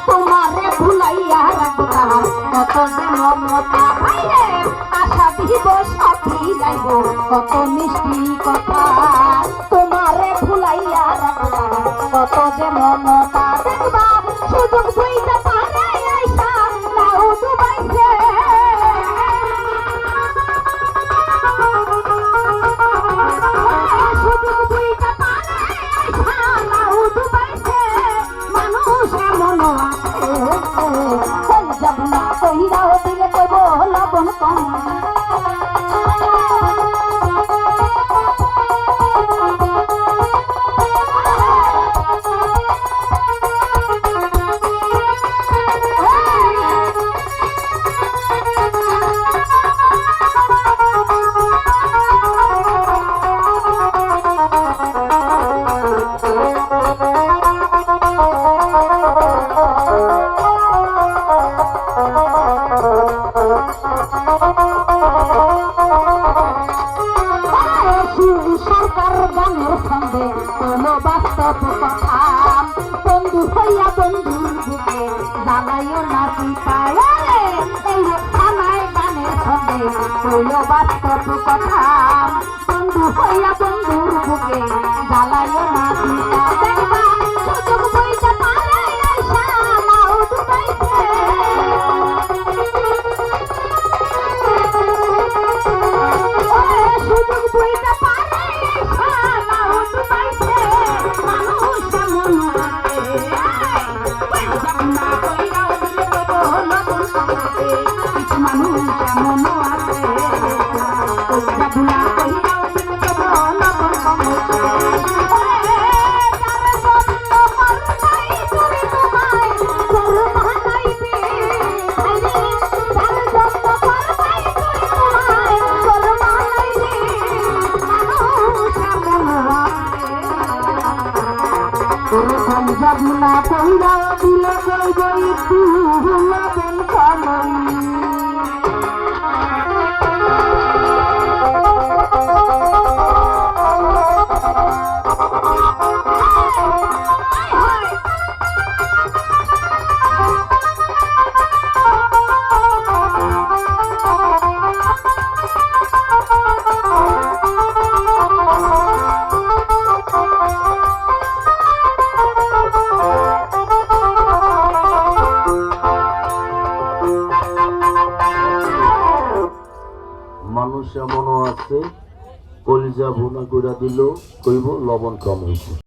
তোমারে ভুলাইয়া রাখবো তাহার কত যে মমতা ভাইরে আশা দিব সাথী যাইব কত মিষ্টি কথা তোমারে ভুলাইয়া রাখবো তাহার কত যে মমতা দেখবা সুযোগ বুইটা পারে আইসা নাও ডুবাইছে সুযোগ বুইটা পারে আইসা নাও ডুবাইছে মানুষ এমন আছে যাব না কইরাও দিলে কইব লবণ কম সরকার গানের সঙ্গে কোনো বাস্তব কথা বন্ধু হইয়া বন্ধুর বুকে জ্বালাইও না পিতায় এই থানায় গানের সঙ্গে কোনো বাস্তব কথা বন্ধু হইয়া বন্ধুর বুকে জ্বালাইও না পিতা দেখবা সুযোগ বইটা পারে আইসা নাও ডুবাইছে সুযোগ বইটা পারে যাব না কইরা দিলে কইব একটু লবণ খালাই মানুষ এমনও আছে কলিজা ভুনা কইরা দিল কইব লবণ কম হয়েছে।